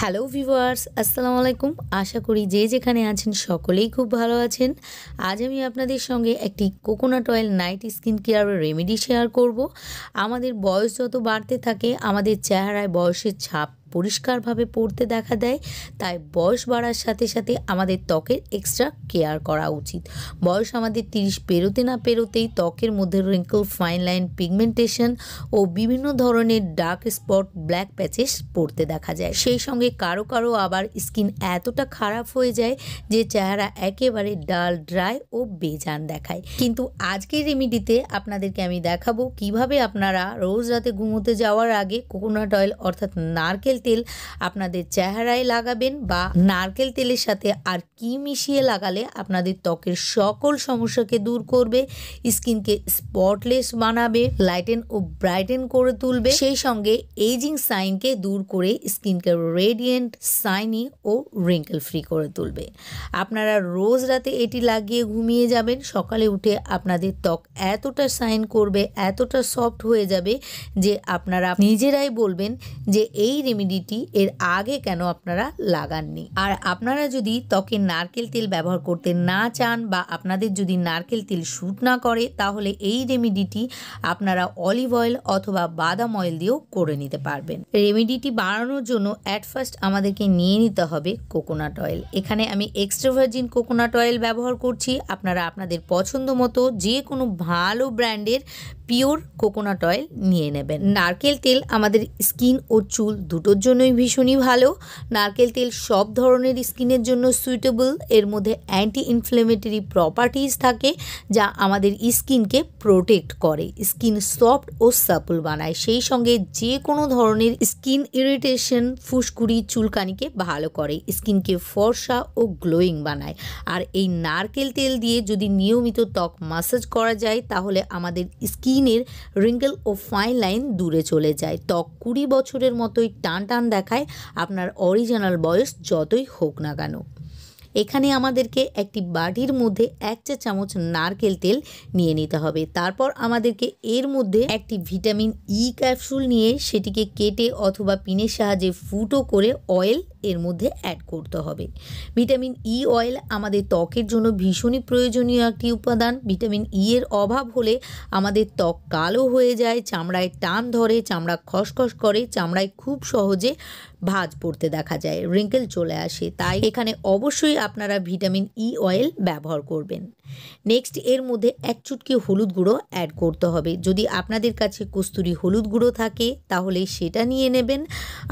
Hello viewers, আসসালামু আলাইকুম। আশা করি যে যেখানে আছেন সকলেই খুব ভালো আছেন। আজ আমি আপনাদের সঙ্গে একটি coconut oil night skin care remedy share করব। আমাদের বয়স যত বাড়তে থাকে আমাদের চেহারায় বয়সের ছাপ পরিষ্কারভাবে পড়তে দেখা দেয়। তাই বয়স বাড়ার সাথে সাথে আমাদের ত্বকের এক্সট্রা কেয়ার করা উচিত। বয়স আমাদের 30 পেরোতে না পেরোতেই ত্বকের মধ্যে রিঙ্কল, ফাইন লাইন, পিগমেন্টেশন ও বিভিন্ন ধরনের ডার্ক স্পট, ব্ল্যাক প্যাচেস পড়তে দেখা যায়। সেই সঙ্গে কারো কারো আবার স্কিন এতটা খারাপ হয়ে যায় যে চেহারা একেবারে ডাল, ড্রাই ও বেজান দেখায়। কিন্তু আজকের রেমেডিতে আপনাদেরকে আমি দেখাবো কিভাবে আপনারা রোজ রাতে ঘুমোতে যাওয়ার আগে কোকোনাট অয়েল অর্থাৎ নারকেল তেল আপনাদের চেহারায় লাগাবেন, বা নারকেল তেলের সাথে আর কি মিশিয়ে লাগালে আপনাদের ত্বকের সকল সমস্যাকে দূর করবে, স্কিনকে স্পটলেস বানাবে, লাইটেন ও ব্রাইটেন করে তুলবে, সেই সঙ্গে এজিং সাইনকে দূর করে স্কিনকে রেডিয়েন্ট, সাইনি ও রিঙ্কেল ফ্রি করে তুলবে। আপনারা রোজ রাতে এটি লাগিয়ে ঘুমিয়ে যাবেন, সকালে উঠে আপনাদের ত্বক এতটা সাইন করবে, এতটা সফট হয়ে যাবে যে আপনারা নিজেরাই বলবেন যে এই রেমেডিটি এর আগে কেন আপনারা লাগাননি। আর আপনারা যদি ত্বকে নারকেল তেল ব্যবহার করতে না চান বা আপনাদের যদি নারকেল তেল স্যুট না করে, তাহলে এই রেমেডিটি আপনারা অলিভ অয়েল অথবা বাদাম অয়েল দিয়েও করে নিতে পারবেন। রেমেডিটি বানানোর জন্য অ্যাট ফার্স্ট আমাদেরকে নিয়ে নিতে হবে কোকোনাট অয়েল। এখানে আমি এক্সট্রা ভার্জিন কোকোনাট অয়েল ব্যবহার করছি। আপনারা আপনাদের পছন্দ মতো যে কোনো ভালো ব্র্যান্ডের পিওর কোকোনাট অয়েল নিয়ে নেবেন। নারকেল তেল আমাদের স্কিন ও চুল দুটোর জন্যই ভীষণই ভালো। নারকেল তেল সব ধরনের স্কিনের জন্য সুইটেবল। এর মধ্যে অ্যান্টি ইনফ্লেমেটরি প্রপার্টিজ থাকে যা আমাদের স্কিনকে প্রোটেক্ট করে, স্কিন সফট ও সাপল বানায়, সেই সঙ্গে যে কোনো ধরনের স্কিন ইরিটেশন, ফুসকুড়ি, চুলকানিকে ভালো করে, স্কিনকে ফর্সা ও গ্লোয়িং বানায়। আর এই নারকেল তেল দিয়ে যদি নিয়মিত ত্বক মাসাজ করা যায় তাহলে আমাদের স্কিনের রিঙ্কেল ও ফাইন লাইন দূরে চলে যায়। ত্বক 20 বছরের মতোই টান টান দেখায়, আপনার অরিজিনাল বয়স যতই হোক না কেন। এখানে আমাদেরকে একটি বাটির মধ্যে 1 চা চামচ নারকেল তেল নিয়ে নিতে হবে। তারপর আমাদেরকে এর মধ্যে একটি ভিটামিন ই ক্যাপসুল নিয়ে সেটিকে কেটে অথবা পিনের সাহায্যে ফুটো করে অয়েল এর মধ্যে অ্যাড করতে হবে। ভিটামিন ই অয়েল আমাদের ত্বকের জন্য ভীষণই প্রয়োজনীয় একটি উপাদান। ভিটামিন ই এর অভাব হলে আমাদের ত্বক কালো হয়ে যায়, চামড়ায় টান ধরে, চামড়া খসখস করে, চামড়ায় খুব সহজে ভাঁজ পড়তে দেখা যায়, রিঙ্কেল চলে আসে। তাই এখানে অবশ্যই আপনারা ভিটামিন ই অয়েল ব্যবহার করবেন। নেক্সট এর মধ্যে 1 চুটকি হলুদ গুঁড়ো অ্যাড করতে হবে। যদি আপনাদের কাছে কস্তুরি হলুদ গুঁড়ো থাকে তাহলে সেটা নিয়ে নেবেন,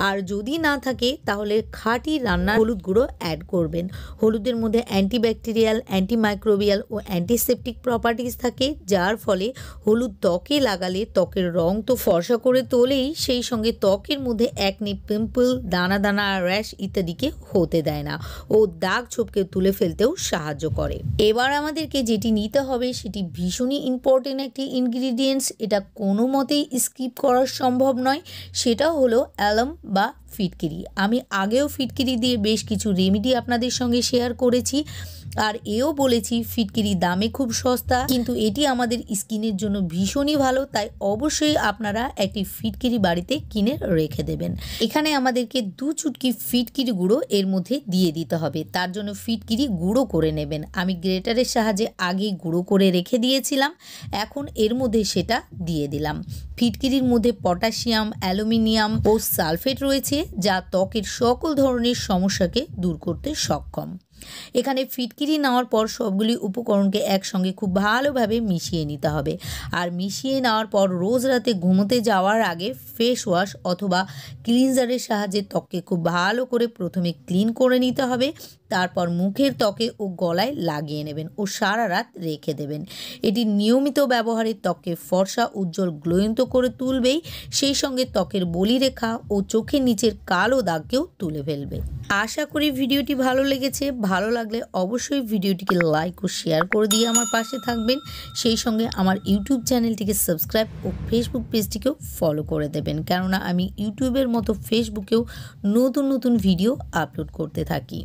আর যদি না থাকে তাহলে খাঁটি রান্নার হলুদ গুঁড়ো অ্যাড করবেন। হলুদের মধ্যে অ্যান্টিব্যাকটেরিয়াল, অ্যান্টিমাইক্রোবিয়াল ও অ্যান্টিসেপটিক প্রপার্টিজ থাকে, যার ফলে হলুদ ত্বকে লাগালে ত্বকের রং তো ফর্সা করে তোলেই, সেই সঙ্গে ত্বকের মধ্যে একনি, পিম্পল, দানা দানা, র্যাশ ইত্যাদিকে হতে দেয় না ও দাগ ছোপকে তুলে ফেলতেও সাহায্য করে। এবার আমাদেরকে যেটি নিতে হবে সেটি ভীষণই ইম্পর্টেন্ট একটি ইনগ্রিডিয়েন্টস, এটা কোনো মতেই স্কিপ করা সম্ভব নয়। সেটা হলো অ্যালম বা ফিটকিরি। আমি আগেও ফিটকিরি দিয়ে বেশ কিছু রেমেডি আপনাদের সঙ্গে শেয়ার করেছি, আর এও বলেছি ফিটকিরি দামে খুব সস্তা, কিন্তু এটি আমাদের স্কিনের জন্য ভীষণই ভালো। তাই অবশ্যই আপনারা একটি ফিটকিরি বাড়িতে কিনে রেখে দেবেন। এখানে আমাদেরকে 2 চুটকি ফিটকিরি গুঁড়ো এর মধ্যে দিয়ে দিতে হবে। তার জন্য ফিটকিরি গুঁড়ো করে নেবেন। আমি গ্রেটারের সাহায্যে আগেই গুঁড়ো করে রেখে দিয়েছিলাম, এখন এর মধ্যে সেটা দিয়ে দিলাম। ফিটকিরির মধ্যে পটাশিয়াম, অ্যালুমিনিয়াম ও সালফেট রয়েছে যা ত্বকের সকল ধরনের সমস্যাকে দূর করতে সক্ষম। এখানে ফিটকিরি নেওয়ার পর সবগুলি উপকরণকে একসঙ্গে খুব ভালোভাবে মিশিয়ে নিতে হবে। আর মিশিয়ে নেওয়ার পর রোজ রাতে ঘুমোতে যাওয়ার আগে ফেস ওয়াশ অথবা ক্লিনজারের সাহায্যে ত্বককে খুব ভালো করে প্রথমে ক্লিন করে নিতে হবে, তারপর মুখের ত্বকে ও গলায় লাগিয়ে নেবেন ও সারা রাত রেখে দেবেন। এটি নিয়মিত ব্যবহারে ত্বককে ফর্সা, উজ্জ্বল, গ্লোয়িং তো করে তুলবেই, সেই সঙ্গে ত্বকের বলিরেখা ও চোখের নিচের কালো দাগকেও তুলে ফেলবে। আশা করি ভিডিওটি ভালো লেগেছে। ভালো লাগলে অবশ্যই ভিডিওটিকে লাইক ও শেয়ার করে দিয়ে আমার পাশে থাকবেন, সেই সঙ্গে আমার ইউটিউব চ্যানেলটিকে সাবস্ক্রাইব ও ফেসবুক পেজটিকেও ফলো করে দেবেন, কেননা আমি ইউটিউবের মতো ফেসবুকেও নতুন নতুন ভিডিও আপলোড করতে থাকি।